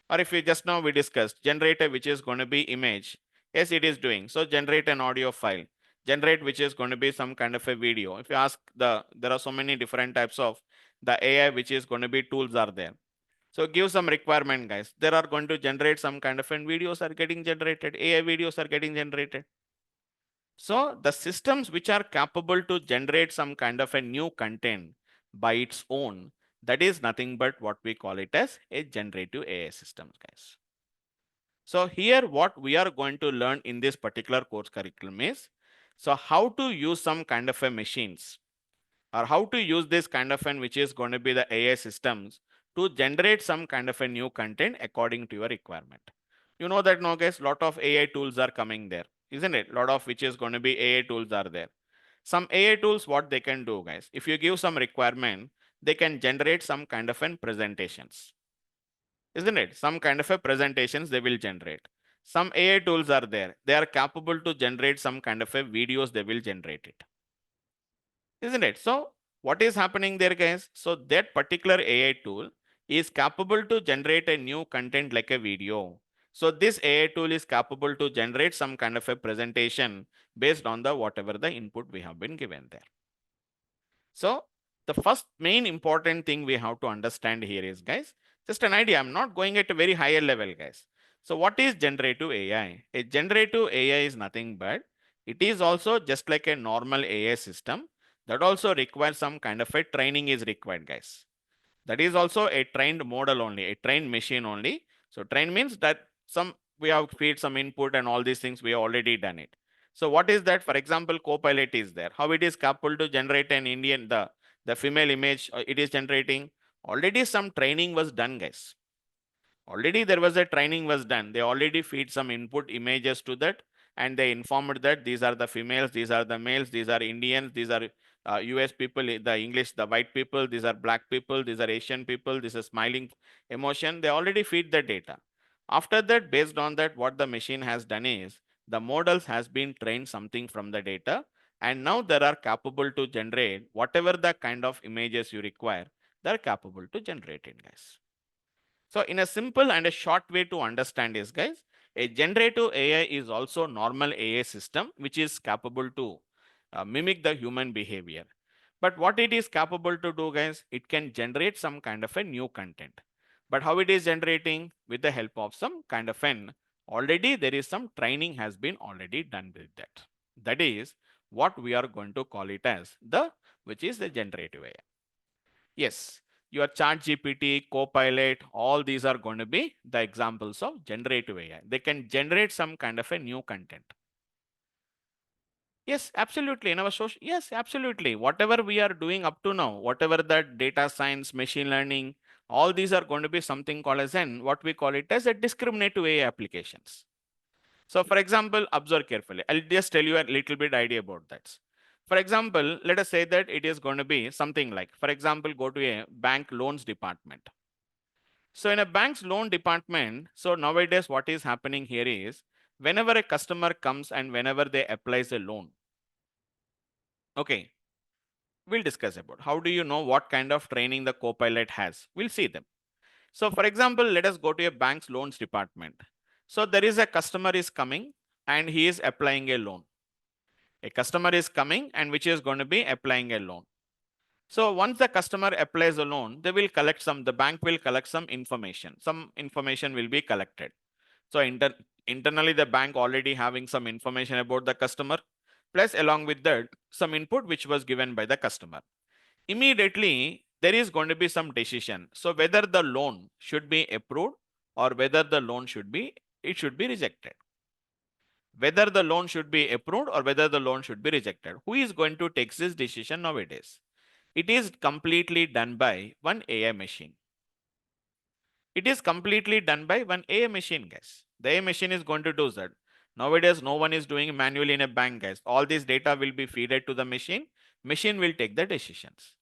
Or if we just now we discussed generator, which is going to be image. Yes, it is doing. So generate an audio file. Generate, which is going to be some kind of a video. If you ask there are so many different types of the AI, which is going to be tools are there. So give some requirement, guys. There are going to generate some kind of videos are getting generated. AI videos are getting generated. So the systems which are capable to generate some kind of a new content by its own, that is nothing but what we call it as a generative AI systems, guys. So here what we are going to learn in this particular course curriculum is, so how to use some kind of a machines, or how to use this kind of which is going to be the AI systems to generate some kind of a new content according to your requirement. You know that now, guys, lot of AI tools are coming there, isn't it? Lot of which is going to be AI tools are there. Some AI tools, what they can do, guys, if you give some requirement, they can generate some kind of presentations, isn't it? Some kind of a presentations they will generate. Some AI tools are there. They are capable to generate some kind of a videos, they will generate it, isn't it? So what is happening there, guys? So that particular AI tool is capable to generate a new content like a video. So this AI tool is capable to generate some kind of a presentation based on the whatever the input we have been given there. So the first main important thing we have to understand here is, guys, just an idea. I'm not going at a very higher level, guys. So what is generative AI? A generative AI is nothing but it is also just like a normal AI system that also requires some kind of a training is required, guys. That is also a trained model only, a trained machine only. So train means that we have feed some input and all these things we have already done it. So what is that? For example, Copilot is there. How it is capable to generate an Indian, the female image it is generating. Already some training was done, guys. Already there was a training was done. They already feed some input images to that, and they informed that these are the females, these are the males, these are Indians, these are US people, the English, the white people, these are black people, these are Asian people, this is smiling emotion. They already feed the data. After that, based on that, what the machine has done is the models has been trained something from the data, and now they are capable to generate whatever the kind of images you require. They are capable to generate it, guys. So in a simple and a short way to understand is, guys, a generative AI is also normal AI system which is capable to mimic the human behavior. But what it is capable to do, guys, it can generate some kind of a new content. But how it is generating? With the help of some kind of already there is some training has been already done with that. That is what we are going to call it as which is the generative AI. Yes, your ChatGPT, Copilot, all these are going to be the examples of generative AI. They can generate some kind of a new content. Yes, absolutely. In our social, yes, absolutely. Whatever we are doing up to now, whatever that data science, machine learning, all these are going to be something called as what we call it as a discriminative AI applications. So for example, observe carefully. I'll just tell you a little bit idea about that. For example, let us say that it is going to be something like, for example, go to a bank loans department. So in a bank's loan department, so nowadays what is happening here is, whenever a customer comes and whenever they applies a loan, okay, we'll discuss about how do you know what kind of training the Copilot has. We'll see them. So for example, let us go to a bank's loans department. So there is a customer is coming and he is applying a loan. A customer is coming and which is going to be applying a loan. So once the customer applies a loan, they will collect the bank will collect some information. Some information will be collected. So internally, the bank already having some information about the customer. plus along with that some input which was given by the customer. Immediately there is going to be some decision. So whether the loan should be approved or whether the loan should be rejected. Whether the loan should be approved or whether the loan should be rejected. Who is going to take this decision nowadays? It is completely done by one AI machine. It is completely done by one AI machine, guys. The AI machine is going to do that. Nowadays, no one is doing manually in a bank, guys. All this data will be fed to the machine. Machine will take the decisions.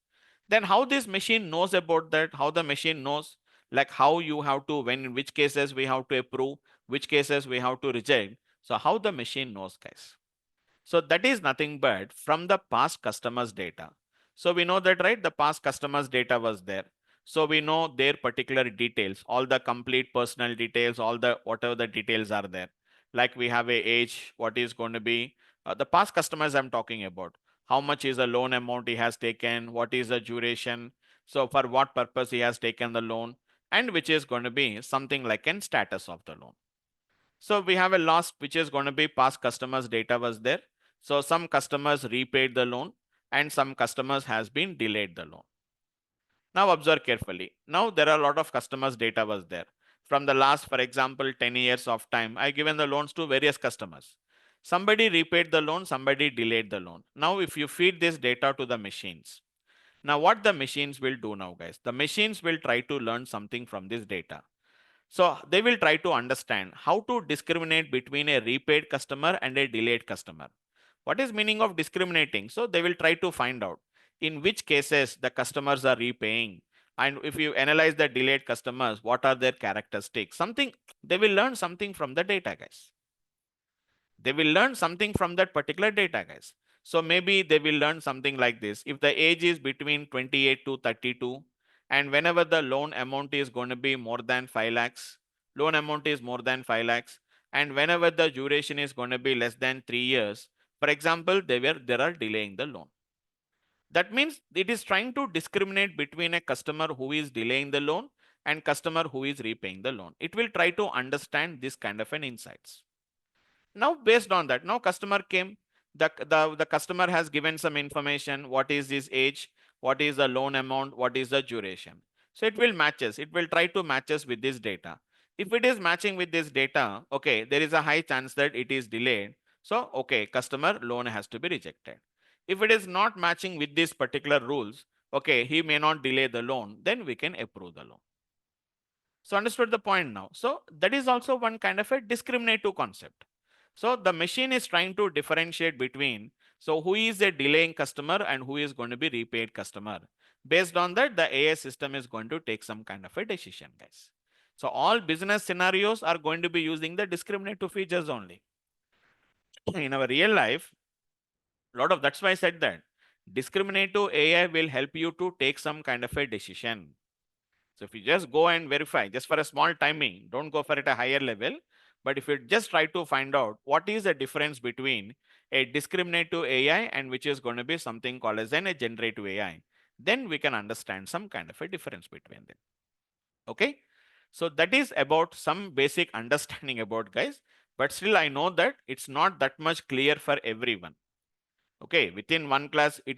Then how this machine knows about that, how the machine knows, like how you have to, when in which cases we have to approve, which cases we have to reject. So how the machine knows, guys. So that is nothing but from the past customers data. So we know that, right? The past customers data was there. So we know their particular details, all the complete personal details, all the whatever the details are there. Like we have a age, what is going to be the past customers I'm talking about. How much is the loan amount he has taken? What is the duration? So for what purpose he has taken the loan, and which is going to be something like an status of the loan. So we have a loss which is going to be past customers data was there. So some customers repaid the loan and some customers has been delayed the loan. Now observe carefully. Now there are a lot of customers data was there. From the last, for example, 10 years of time, I given the loans to various customers. Somebody repaid the loan, somebody delayed the loan. Now if you feed this data to the machines, now what the machines will do now, guys? The machines will try to learn something from this data. So they will try to understand how to discriminate between a repaid customer and a delayed customer. What is meaning of discriminating? So they will try to find out in which cases the customers are repaying. And if you analyze the delayed customers, what are their characteristics? Something they will learn something from the data, guys. They will learn something from that particular data, guys. So maybe they will learn something like this. If the age is between 28 to 32, and whenever the loan amount is going to be more than 5 lakhs, loan amount is more than 5 lakhs, and whenever the duration is going to be less than 3 years, for example, they are delaying the loan. That means it is trying to discriminate between a customer who is delaying the loan and customer who is repaying the loan. It will try to understand this kind of an insights. Now based on that, now customer came, the customer has given some information, what is his age, what is the loan amount, what is the duration. So it will matches, it will try to matches with this data. If it is matching with this data, okay, there is a high chance that it is delayed. So okay, customer loan has to be rejected. If it is not matching with these particular rules, okay, he may not delay the loan, then we can approve the loan. So understood the point now. So that is also one kind of a discriminative concept. So the machine is trying to differentiate between, so who is a delaying customer and who is going to be repaid customer. Based on that, the AI system is going to take some kind of a decision, guys. So all business scenarios are going to be using the discriminative features only. In our real life, that's why I said that discriminative AI will help you to take some kind of a decision. So if you just go and verify just for a small timing, don't go for it a higher level. But if you just try to find out what is the difference between a discriminative AI and which is going to be something called as a generative AI, then we can understand some kind of a difference between them. Okay. So that is about some basic understanding about, guys. But still I know that it's not that much clear for everyone. Okay, within one class, it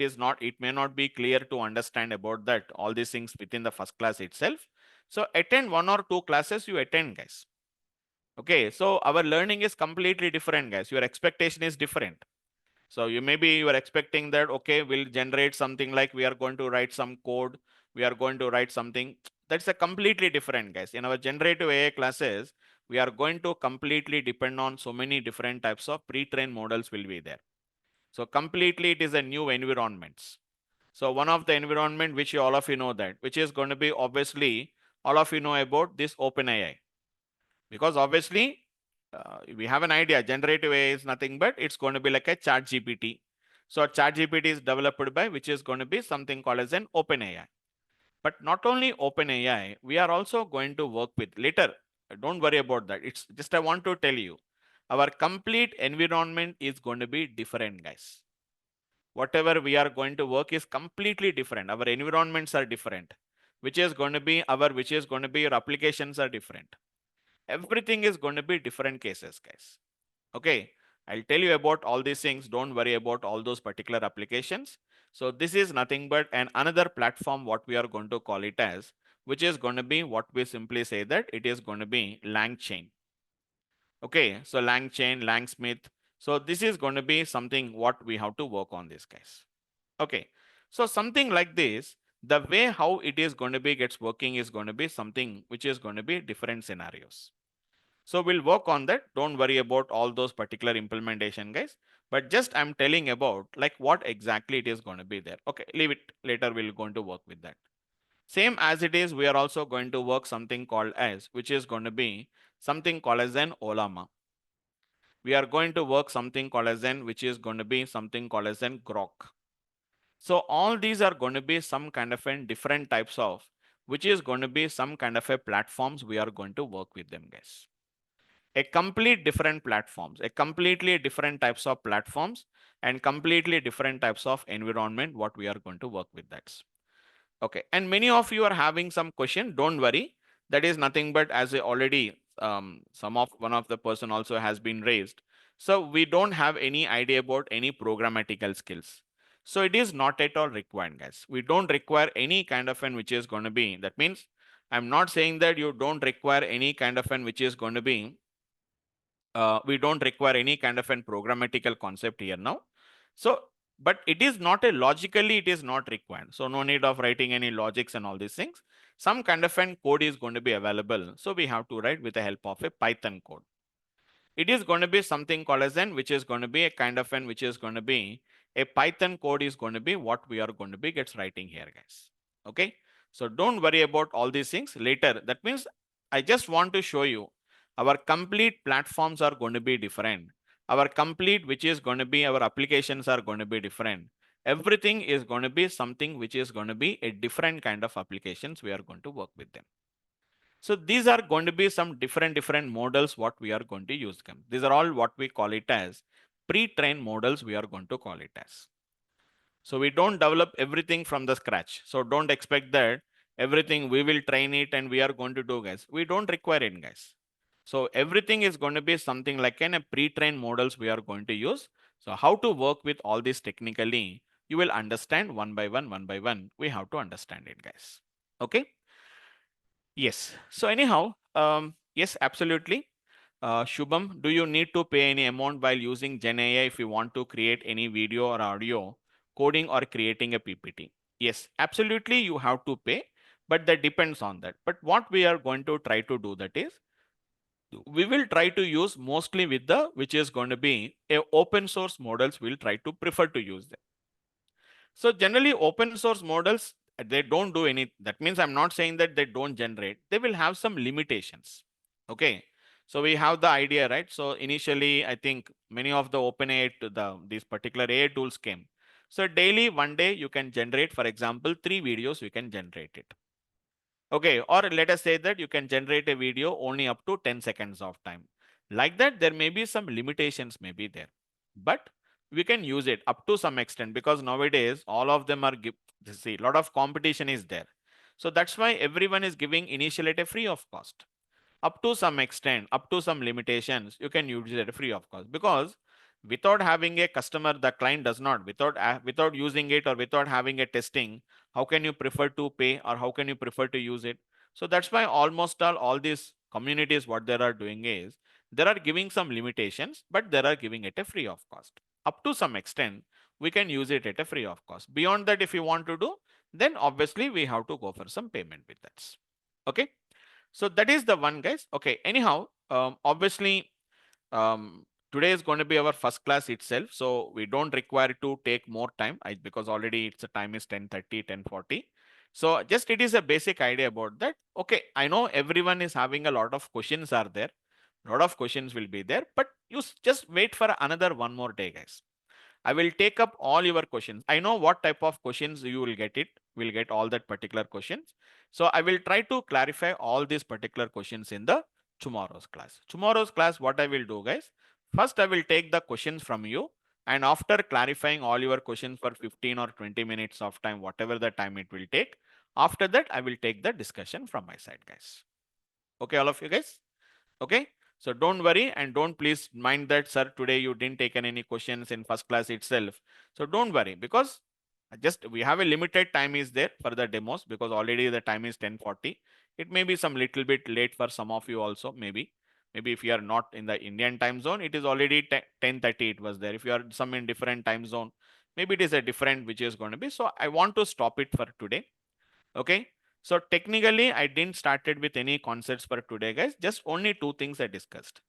may not be clear to understand about that, all these things within the first class itself. So attend 1 or 2 classes you attend, guys. Okay, so our learning is completely different, guys. Your expectation is different. So you are expecting that, okay, we'll generate something like we are going to write some code. We are going to write something. That's a completely different, guys. In our generative AI classes, we are going to completely depend on so many different types of pre-trained models will be there. So completely it is a new environments. So one of the environment which all of you know that, which is going to be obviously all of you know about this OpenAI. Because obviously we have an idea, generative AI is nothing but it's going to be like a ChatGPT. So ChatGPT is developed by which is going to be something called as an OpenAI. But not only OpenAI, we are also going to work with later. Don't worry about that. It's just I want to tell you, our complete environment is going to be different, guys. Whatever we are going to work is completely different. Our environments are different, which is going to be your applications are different. Everything is going to be different cases, guys. Okay. I'll tell you about all these things. Don't worry about all those particular applications. So this is nothing but another platform, what we are going to call it as, which is going to be what we simply say that it is going to be LangChain. Okay, so LangChain, Langsmith. So this is going to be something what we have to work on this, guys. Okay, so something like this, the way how it is going to be gets working is going to be something which is going to be different scenarios. So we'll work on that. Don't worry about all those particular implementation, guys. But just I'm telling about like what exactly it is going to be there. Okay, leave it. Later we'll going to work with that. Same as it is, we are also going to work something called as, which is going to be something called as an Olama. We are going to work something called as an, which is going to be something called as an Grok. So all these are going to be some kind of a different types of, which is going to be some kind of a platforms we are going to work with them, guys. A complete different platforms, a completely different types of platforms and completely different types of environment, what we are going to work with that. Okay, and many of you are having some question. Don't worry, that is nothing but as I already one of the person also has been raised. So we don't have any idea about any programmatical skills. So it is not at all required, guys. We don't require any kind of an which is going to be. That means I'm not saying that you don't require any kind of an which is going to be. We don't require any kind of an programmatical concept here now. So but it is not a logically, it is not required. So no need of writing any logics and all these things. Some kind of an code is going to be available. So we have to write with the help of a Python code. It is going to be something called as an, which is going to be a kind of an, which is going to be a Python code is going to be what we are going to be gets writing here, guys. Okay. So don't worry about all these things later. That means I just want to show you our complete platforms are going to be different. Our complete, which is going to be our applications are going to be different. Everything is going to be something which is going to be a different kind of applications. We are going to work with them. So these are going to be some different models what we are going to use them. These are all what we call it as pre-trained models we are going to call it as. So we don't develop everything from the scratch. So don't expect that everything we will train it and we are going to do, guys. We don't require it, guys. So everything is going to be something like a pre-trained models we are going to use. So how to work with all this technically, you will understand one by one. We have to understand it, guys. Okay. Yes. So anyhow, yes, absolutely. Shubham, do you need to pay any amount while using GenAI if you want to create any video or audio coding or creating a PPT? Yes, absolutely. You have to pay, but that depends on that. But what we are going to try to do that is, we will try to use mostly with the, which is going to be a open source models. We'll try to prefer to use them. So generally open source models, they don't do any, that means I'm not saying that they don't generate, they will have some limitations. Okay. So we have the idea, right? So initially, I think many of the OpenAI these particular AI tools came. So daily, one day you can generate, for example, 3 videos, you can generate it. Okay. Or let us say that you can generate a video only up to 10 seconds of time. Like that, there may be some limitations may be there, but we can use it up to some extent, because nowadays all of them are see, a lot of competition is there. So that's why everyone is giving initially at a free of cost. Up to some extent, up to some limitations, you can use it free of cost, because without having a customer, the client does not, without using it or without having a testing, how can you prefer to pay or how can you prefer to use it? So that's why almost all these communities, what they are doing is, they are giving some limitations, but they are giving it a free of cost. Up to some extent, we can use it at a free of cost. Beyond that, if you want to do, then obviously we have to go for some payment with that. Okay. So that is the one, guys. Okay. Anyhow, obviously, today is going to be our first class itself. So we don't require to take more time because already it's the time is 10:30, 10:40. So just it is a basic idea about that. Okay. I know everyone is having a lot of questions are there. A lot of questions will be there, but you just wait for another one more day, guys. I will take up all your questions. I know what type of questions you will get it. We'll get all that particular questions. So I will try to clarify all these particular questions in the tomorrow's class. Tomorrow's class, what I will do, guys, first I will take the questions from you. And after clarifying all your questions for 15 or 20 minutes of time, whatever the time it will take, after that, I will take the discussion from my side, guys. Okay, all of you guys. Okay. So don't worry, and don't please mind that, sir, today you didn't take any questions in first class itself. So don't worry, because just we have a limited time is there for the demos, because already the time is 10:40. It may be some little bit late for some of you also, maybe. Maybe if you are not in the Indian time zone, it is already 10:30 it was there. If you are some in different time zone, maybe it is a different which is going to be. So I want to stop it for today. Okay. So technically, I didn't started with any concepts for today, guys. Just only two things I discussed.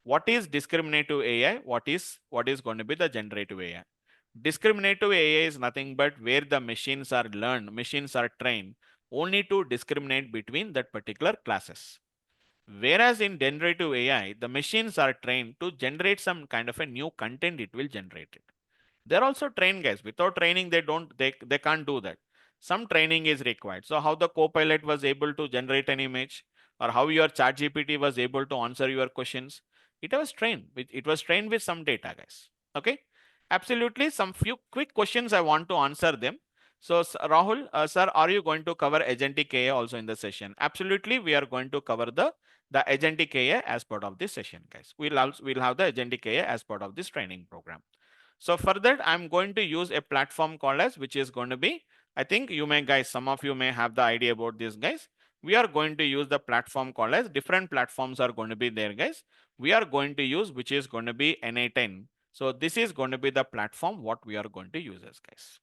What is discriminative AI? What is going to be the generative AI? Discriminative AI is nothing but where the machines are learned, machines are trained only to discriminate between that particular classes. Whereas in generative AI, the machines are trained to generate some kind of a new content, it will generate it. They're also trained, guys. Without training, they can't do that. Some training is required. So how the Copilot was able to generate an image, or how your ChatGPT was able to answer your questions, it was trained. It was trained with some data, guys. Okay. Absolutely. Some few quick questions I want to answer them. So Rahul, sir, are you going to cover agentic AI also in the session? Absolutely. We are going to cover the agentic AI as part of this session, guys. We'll have the agentic AI as part of this training program. So for that, I'm going to use a platform called as, which is going to be, I think you may, guys, some of you may have the idea about this, guys. We are going to use the platform called as, different platforms are going to be there, guys. We are going to use, which is going to be NA10. So this is going to be the platform what we are going to use as, guys.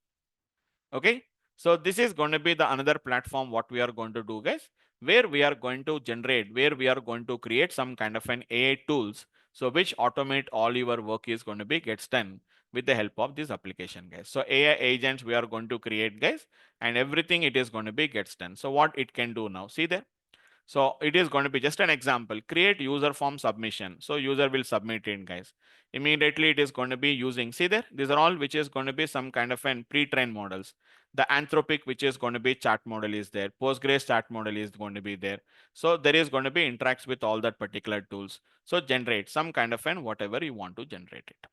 Okay. So this is going to be the another platform what we are going to do, guys, where we are going to generate, where we are going to create some kind of an AI tools. So which automate all your work is going to be gets done with the help of this application, guys. So AI agents we are going to create, guys, and everything it is going to be gets done. So what it can do now, see there. So it is going to be just an example, create user form submission. So user will submit it, guys. Immediately it is going to be using, see there, these are all which is going to be some kind of an pre-trained models. The Anthropic, which is going to be chat model is there. Postgres chat model is going to be there. So there is going to be interacts with all that particular tools. So generate some kind of an whatever you want to generate it.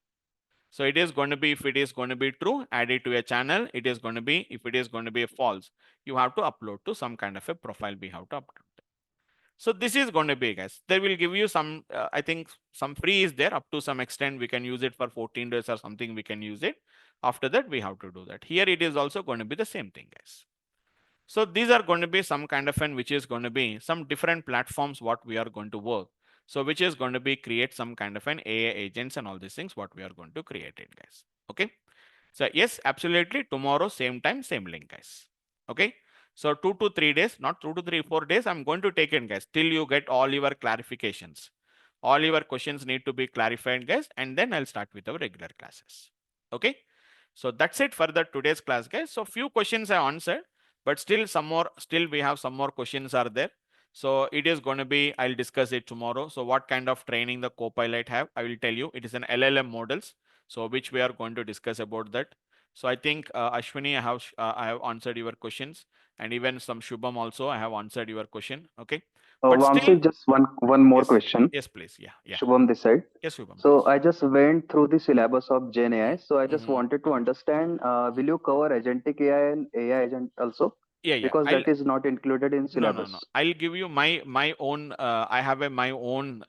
So it is going to be, if it is going to be true, add it to a channel. It is going to be, if it is going to be a false, you have to upload to some kind of a profile we have to upload. So this is going to be, guys, they will give you some, I think some free is there up to some extent. We can use it for 14 days or something. We can use it. After that, we have to do that. Here it is also going to be the same thing, guys. So these are going to be some kind of an, which is going to be some different platforms what we are going to work. So which is going to be create some kind of an AI agents and all these things what we are going to create it, guys. Okay. So yes, absolutely. Tomorrow, same time, same link, guys. Okay. So 2 to 3 days, not 2 to 3, 4 days, I'm going to take it, guys, till you get all your clarifications. All your questions need to be clarified, guys, and then I'll start with our regular classes. Okay. So that's it for the today's class, guys. So few questions I answered, but still some more, still we have some more questions are there. So it is going to be, I'll discuss it tomorrow. So what kind of training the Copilot have, I will tell you. It is an LLM models. So which we are going to discuss about that. So I think Ashwini, I have answered your questions, and even some Shubham also I have answered your question. Okay. But Vamsi, still, just one more yes, question. yes, please. Yeah. Shubham this side. Yes, Shubham. So Please. I just went through the syllabus of Gen AI. So I just Mhm. wanted to understand, will you cover agentic AI and AI agent also? Yeah. Because I'll, that is not included in no. syllabus. I'll give you my own. I have my own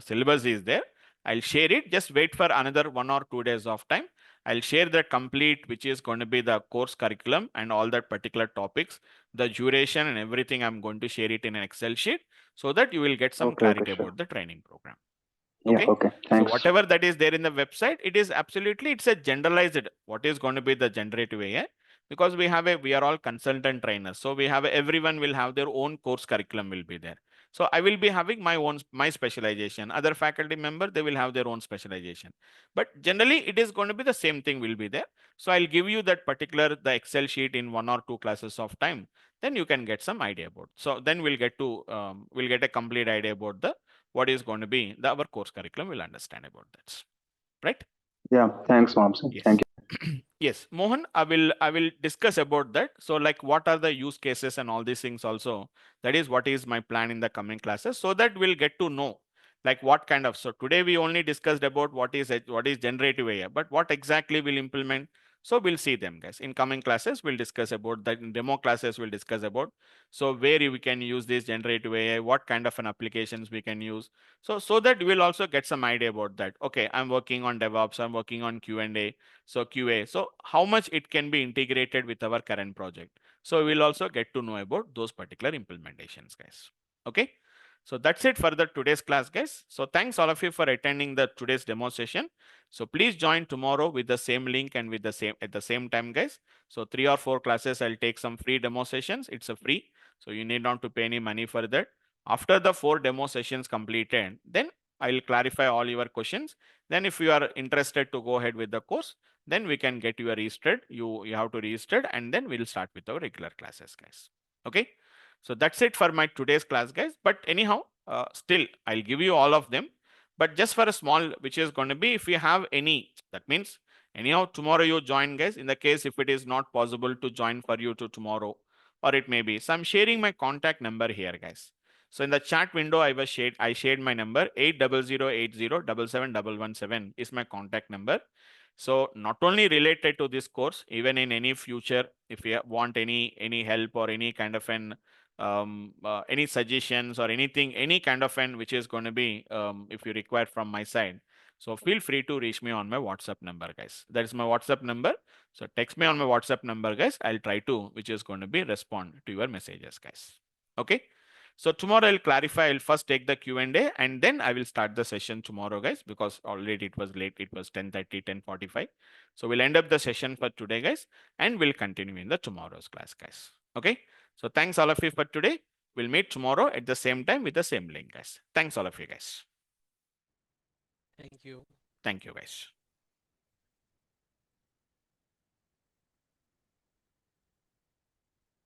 syllabus is there. I'll share it. Just wait for another 1 or 2 days of time. I'll share the complete, which is going to be the course curriculum and all that particular topics, the duration and everything. I'm going to share it in an Excel sheet so that you will get some Okay, clarity sure. about the training program. Yeah, Okay. okay. So Thanks. whatever that is there in the website, it is absolutely, it's a generalized, what is going to be the generative AI, because we are all consultant trainers. So we have, everyone will have their own course curriculum will be there. So I will be having my specialization. Other faculty member, they will have their own specialization. But generally it is going to be the same thing will be there. So I'll give you that particular, the Excel sheet in 1 or 2 classes of time. Then you can get some idea about. So then we'll get a complete idea about the what is going to be our course curriculum. Will understand about that, right? Yeah, thanks, Vamsi. Yes. Thank Yes, Mohan, I will discuss about that. So like what are the use cases and all these things also. That is what is my plan in the coming classes, so that we'll get to know like what kind of. So today we only discussed about what is generative AI, but what exactly will implement. So we'll see them, guys. In coming classes, we'll discuss about that. In demo classes, we'll discuss about so where we can use this generative AI, what kind of an applications we can use. So that we'll also get some idea about that. Okay, I'm working on DevOps, I'm working on Q&A, so QA. So how much it can be integrated with our current project. So we'll also get to know about those particular implementations, guys. Okay. So that's it for the today's class, guys. So thanks all of you for attending the today's demo session. So please join tomorrow with the same link and with the same at the same time, guys. So 3 or 4 classes, I'll take some free demo sessions. It's a free, so you need not to pay any money for that. After the 4 demo sessions completed, then I'll clarify all your questions. Then if you are interested to go ahead with the course, then we can get you registered. You have to register, and then we'll start with our regular classes, guys. Okay. So that's it for my today's class, guys. But anyhow, still I'll give you all of them, but just for a small, which is going to be if you have any, that means anyhow tomorrow you join, guys. In the case if it is not possible to join for you to tomorrow, or it may be, so I'm sharing my contact number here, guys. So in the chat window, I shared my number 8008077717 is my contact number. So not only related to this course, even in any future, if you want any help or any kind of an any suggestions or anything, any kind of an which is going to be if you require from my side, so feel free to reach me on my WhatsApp number, guys. That is my WhatsApp number. So text me on my WhatsApp number, guys. I'll try to, which is going to be respond to your messages, guys. Okay. So tomorrow I'll clarify. I'll first take the Q&A and then I will start the session tomorrow, guys, because already it was late. It was 10:30, 10:45. So we'll end up the session for today, guys, and we'll continue in the tomorrow's class, guys. Okay. So thanks all of you for today. We'll meet tomorrow at the same time with the same link, guys. Thanks all of you, guys. Thank you. Thank you, guys.